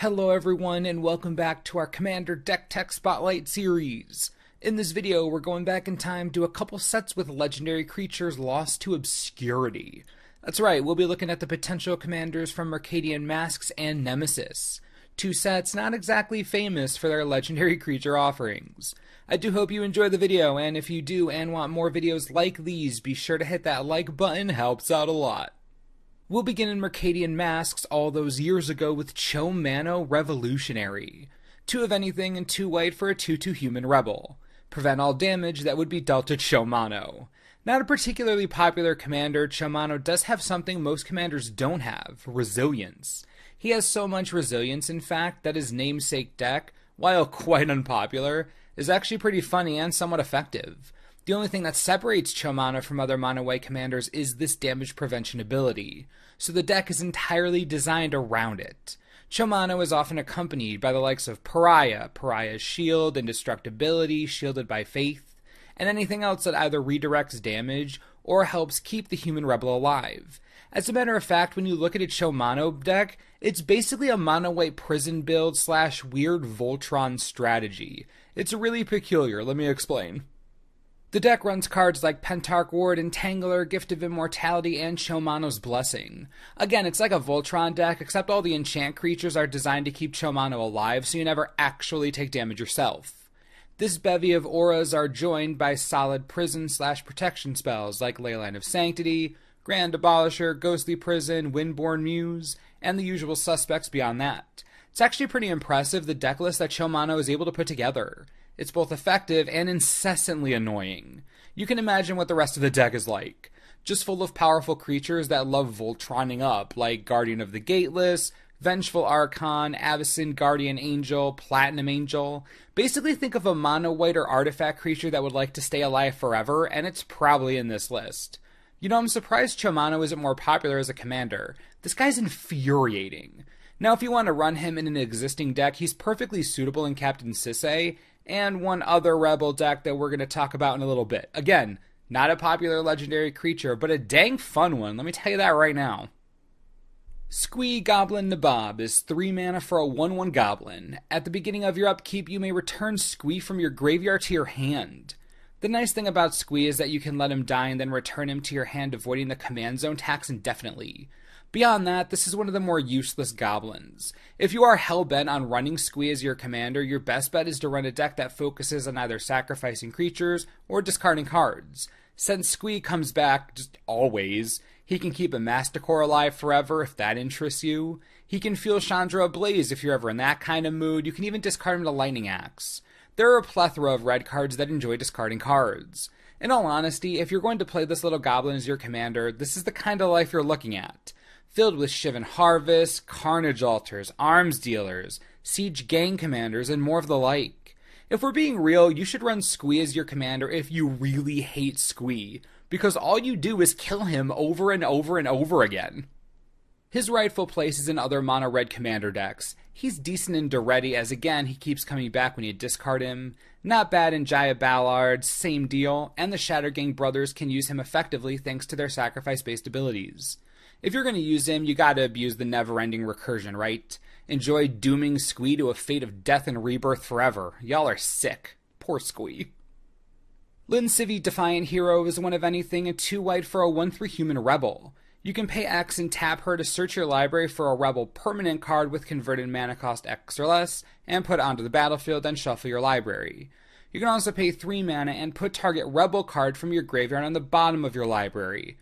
Hello everyone and welcome back to our Commander Deck Tech Spotlight series. In this video we're going back in time to a couple sets with legendary creatures lost to obscurity. That's right, we'll be looking at the potential commanders from Mercadian Masques and Nemesis. Two sets not exactly famous for their legendary creature offerings. I do hope you enjoy the video, and if you do and want more videos like these, be sure to hit that like button, helps out a lot. We'll begin in Mercadian Masques all those years ago with Cho-manno Revolutionary. 2 of anything and 2 white for a 2/2 human rebel. Prevent all damage that would be dealt to cho-manno. Not a particularly popular commander, cho-manno does have something most commanders don't have: resilience. He has so much resilience, in fact, that his namesake deck, while quite unpopular, is actually pretty funny and somewhat effective. The only thing that separates cho-manno from other mono-white commanders is this damage prevention ability, so the deck is entirely designed around it. Cho-manno is often accompanied by the likes of Pariah, Pariah's Shield, Indestructibility, Shielded by Faith, and anything else that either redirects damage or helps keep the human rebel alive. As a matter of fact, when you look at a cho-manno deck, it's basically a mono-white prison build / weird Voltron strategy. It's really peculiar, let me explain. The deck runs cards like Pentarch Ward, Entangler, Gift of Immortality, and Cho-manno's Blessing. Again, it's like a Voltron deck, except all the enchant creatures are designed to keep Cho-manno alive, so you never actually take damage yourself. This bevy of auras are joined by solid prison / protection spells like Leyline of Sanctity, Grand Abolisher, Ghostly Prison, Windborn Muse, and the usual suspects beyond that. It's actually pretty impressive, the deck list that Cho-manno is able to put together. It's both effective and incessantly annoying. You can imagine what the rest of the deck is like. Just full of powerful creatures that love Voltroning up, like Guardian of the Gateless, Vengeful Archon, Avacyn Guardian Angel, Platinum Angel. Basically think of a mono-white or artifact creature that would like to stay alive forever, and it's probably in this list. You know, I'm surprised Cho-manno isn't more popular as a commander. This guy's infuriating. Now, if you want to run him in an existing deck, he's perfectly suitable in Captain Sisay, and one other rebel deck that we're going to talk about in a little bit. Again, not a popular legendary creature, but a dang fun one, let me tell you that right now. Squee Goblin Nabob is 3 mana for a 1/1 goblin. At the beginning of your upkeep, you may return Squee from your graveyard to your hand. The nice thing about Squee is that you can let him die and then return him to your hand, avoiding the command zone tax indefinitely. Beyond that, this is one of the more useless goblins. If you are hell-bent on running Squee as your commander, your best bet is to run a deck that focuses on either sacrificing creatures or discarding cards. Since Squee comes back just always, he can keep a Masticore alive forever if that interests you. He can fuel Chandra ablaze if you're ever in that kind of mood. You can even discard him to Lightning Axe. There are a plethora of red cards that enjoy discarding cards. In all honesty, if you're going to play this little goblin as your commander, this is the kind of life you're looking at. Filled with Shivan Harvest, Carnage Altars, Arms Dealers, Siege Gang Commanders, and more of the like. If we're being real, you should run Squee as your commander if you really hate Squee, because all you do is kill him over and over and over again. His rightful place is in other mono-red commander decks. He's decent in Duretti, as again, he keeps coming back when you discard him. Not bad in Jaya Ballard, same deal, and the Shattergang brothers can use him effectively thanks to their sacrifice-based abilities. If you're going to use him, you gotta abuse the never-ending recursion, right? Enjoy dooming Squee to a fate of death and rebirth forever. Y'all are sick. Poor Squee. Lyn Civi Defiant Hero is 1 of anything and 2 white for a 1/3 human rebel. You can pay X and tap her to search your library for a rebel permanent card with converted mana cost X or less, and put it onto the battlefield, then shuffle your library. You can also pay 3 mana and put target rebel card from your graveyard on the bottom of your library.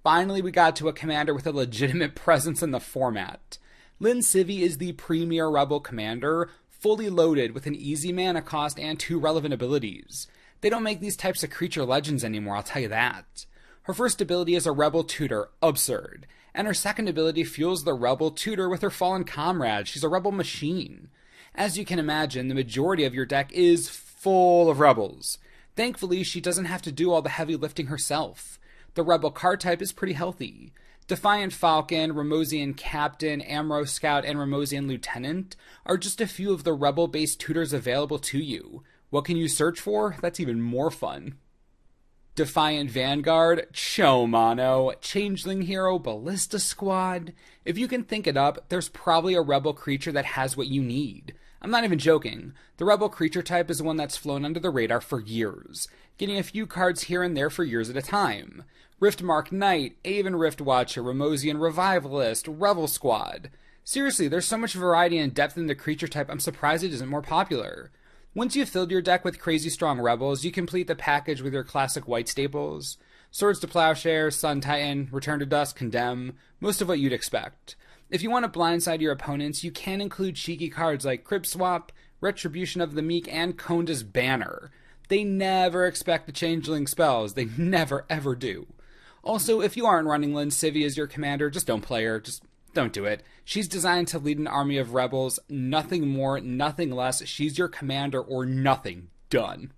Finally, we got to a commander with a legitimate presence in the format. Lyn Civi is the premier rebel commander, fully loaded with an easy mana cost and 2 relevant abilities. They don't make these types of creature legends anymore, I'll tell you that. Her first ability is a rebel tutor, absurd, and her second ability fuels the rebel tutor with her fallen comrade. She's a rebel machine. As you can imagine, the majority of your deck is full of rebels. Thankfully, she doesn't have to do all the heavy lifting herself. The rebel card type is pretty healthy. Defiant Falcon, Ramosian Captain, Amro Scout, and Ramosian Lieutenant are just a few of the rebel-based tutors available to you. What can you search for? That's even more fun. Defiant Vanguard, Cho-manno, Changeling Hero, Ballista Squad. If you can think it up, there's probably a rebel creature that has what you need. I'm not even joking. The rebel creature type is the one that's flown under the radar for years, getting a few cards here and there for years at a time. Riftmark Knight, Aven Rift Watcher, Ramosian Revivalist, Revel Squad. Seriously, there's so much variety and depth in the creature type, I'm surprised it isn't more popular. Once you've filled your deck with crazy strong rebels, you complete the package with your classic white staples. Swords to Plowshare, Sun Titan, Return to Dust, Condemn, most of what you'd expect. If you want to blindside your opponents, you can include cheeky cards like Crib Swap, Retribution of the Meek, and Konda's Banner. They never expect the changeling spells, they never ever do. Also, if you aren't running Lynn Sivy as your commander, just don't play her, just don't do it. She's designed to lead an army of rebels, nothing more, nothing less. She's your commander or nothing. Done.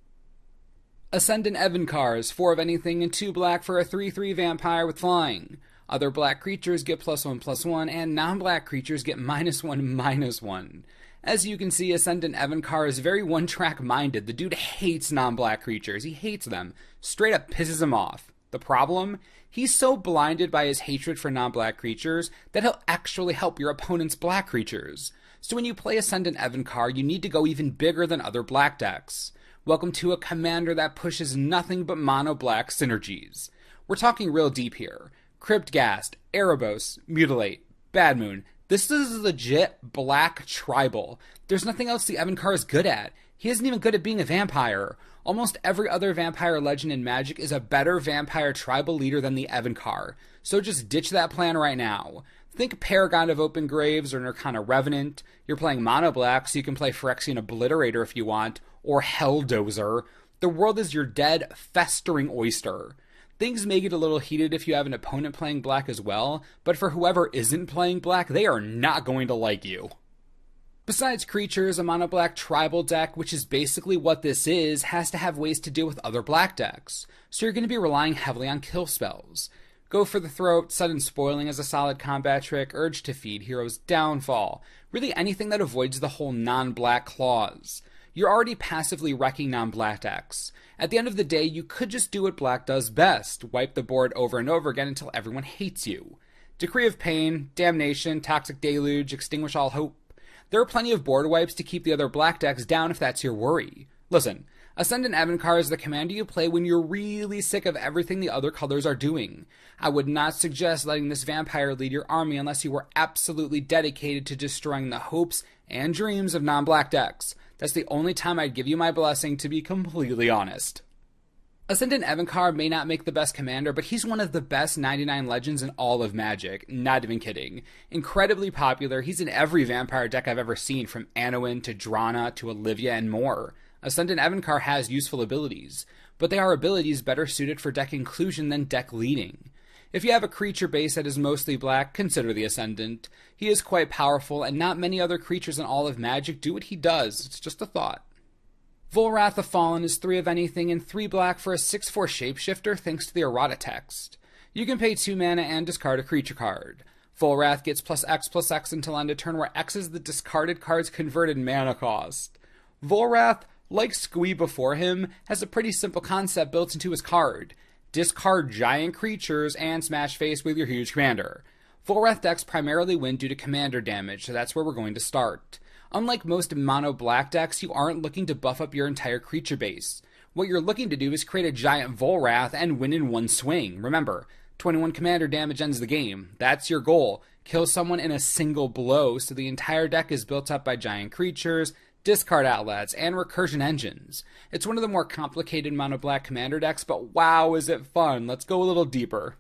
Ascendant Evankars, 4 of anything and 2 black for a 3/3 vampire with flying. Other black creatures get +1/+1, and non-black creatures get -1/-1. As you can see, Ascendant Evankar is very one-track minded. The dude hates non-black creatures. He hates them. Straight up pisses him off. The problem? He's so blinded by his hatred for non-black creatures that he'll actually help your opponent's black creatures. So when you play Ascendant Evankar, you need to go even bigger than other black decks. Welcome to a commander that pushes nothing but mono-black synergies. We're talking real deep here. Cryptghast, Erebos, Mutilate, Bad Moon. This is legit black tribal. There's nothing else the Evankar is good at. He isn't even good at being a vampire. Almost every other vampire legend in Magic is a better vampire tribal leader than the Evankar, so just ditch that plan right now. Think Paragon of Open Graves or Nirkana Revenant. You're playing mono black, so you can play Phyrexian Obliterator if you want, or Helldozer. The world is your dead, festering oyster. Things may get a little heated if you have an opponent playing black as well, but for whoever isn't playing black, they are not going to like you. Besides creatures, a mono-black tribal deck, which is basically what this is, has to have ways to deal with other black decks, so you're going to be relying heavily on kill spells. Go for the Throat, Sudden Spoiling as a solid combat trick, Urge to Feed, Hero's Downfall, really anything that avoids the whole non-black clause. You're already passively wrecking non-black decks. At the end of the day, you could just do what black does best, wipe the board over and over again until everyone hates you. Decree of Pain, Damnation, Toxic Deluge, Extinguish All Hope. There are plenty of board wipes to keep the other black decks down if that's your worry. Listen, Ascendant Evankar is the commander you play when you're really sick of everything the other colors are doing. I would not suggest letting this vampire lead your army unless you were absolutely dedicated to destroying the hopes and dreams of non-black decks. That's the only time I'd give you my blessing, to be completely honest. Ascendant Evankar may not make the best commander, but he's one of the best 99 legends in all of Magic. Not even kidding. Incredibly popular, he's in every vampire deck I've ever seen, from Anowin to Drana to Olivia and more. Ascendant Evankar has useful abilities, but they are abilities better suited for deck inclusion than deck leading. If you have a creature base that is mostly black, consider the Ascendant. He is quite powerful, and not many other creatures in all of Magic do what he does. It's just a thought. Volrath the Fallen is 3 of anything and 3 black for a 6/4 shapeshifter thanks to the errata text. You can pay 2 mana and discard a creature card. Volrath gets +X/+X until end of turn, where X is the discarded card's converted mana cost. Volrath, like Squee before him, has a pretty simple concept built into his card. Discard giant creatures and smash face with your huge commander. Volrath decks primarily win due to commander damage, so that's where we're going to start. Unlike most mono-black decks, you aren't looking to buff up your entire creature base. What you're looking to do is create a giant Volrath and win in one swing. Remember, 21 commander damage ends the game. That's your goal. Kill someone in a single blow, so the entire deck is built up by giant creatures, discard outlets, and recursion engines. It's one of the more complicated mono-black commander decks, but wow, is it fun. Let's go a little deeper.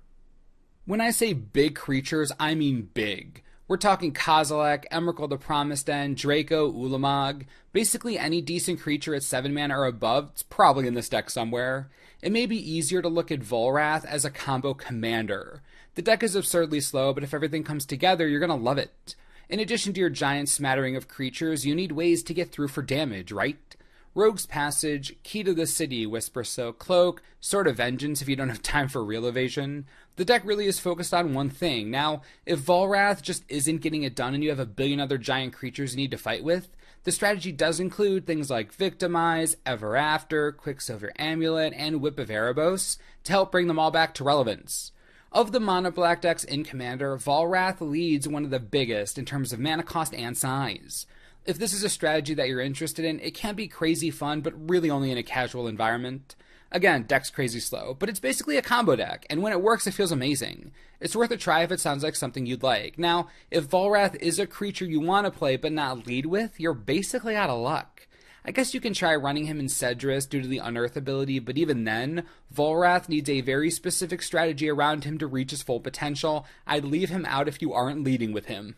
When I say big creatures, I mean big. We're talking Kozilek, Emrakul the Promised End, Draco, Ulamog. Basically any decent creature at 7 mana or above, it's probably in this deck somewhere. It may be easier to look at Volrath as a combo commander. The deck is absurdly slow, but if everything comes together, you're gonna love it. In addition to your giant smattering of creatures, you need ways to get through for damage, right? Rogue's Passage, Key to the City, Whisper Silk, Cloak, Sword of Vengeance if you don't have time for real evasion. The deck really is focused on one thing. Now, if Volrath just isn't getting it done and you have a billion other giant creatures you need to fight with, The strategy does include things like Victimize, Ever After, Quicksilver Amulet, and Whip of Erebos to help bring them all back to relevance. Of the mono black decks in Commander, Volrath leads one of the biggest in terms of mana cost and size. If this is a strategy that you're interested in, it can be crazy fun, but really only in a casual environment. Again, deck's crazy slow, but it's basically a combo deck, and when it works, it feels amazing. It's worth a try if it sounds like something you'd like. Now, if Volrath is a creature you want to play but not lead with, you're basically out of luck. I guess you can try running him in Cedrus due to the Unearth ability, but even then, Volrath needs a very specific strategy around him to reach his full potential. I'd leave him out if you aren't leading with him.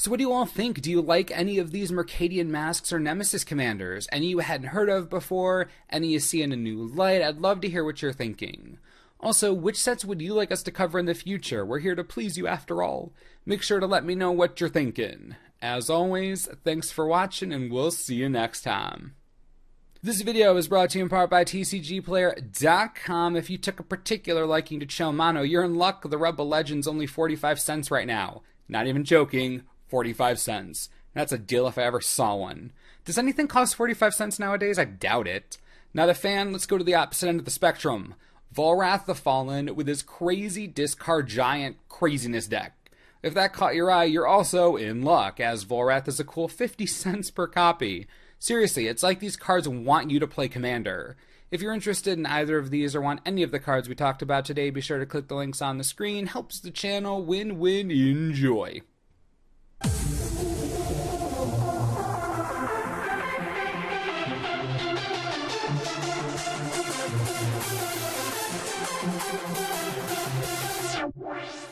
So what do you all think? Do you like any of these Mercadian Masques or Nemesis commanders? Any you hadn't heard of before? Any you see in a new light? I'd love to hear what you're thinking. Also, which sets would you like us to cover in the future? We're here to please you after all. Make sure to let me know what you're thinking. As always, thanks for watching and we'll see you next time. This video is brought to you in part by TCGplayer.com. If you took a particular liking to cho-manno, you're in luck. The Rebel Legend's only 45 cents right now. Not even joking. 45 cents. That's a deal if I ever saw one. Does anything cost 45 cents nowadays? I doubt it. Not a fan? Let's go to the opposite end of the spectrum. Volrath the Fallen with his crazy discard giant craziness deck. If that caught your eye, you're also in luck, as Volrath is a cool 50 cents per copy. Seriously, it's like these cards want you to play Commander. If you're interested in either of these or want any of the cards we talked about today, be sure to click the links on the screen. Helps the channel. Win-win. Enjoy. Wow.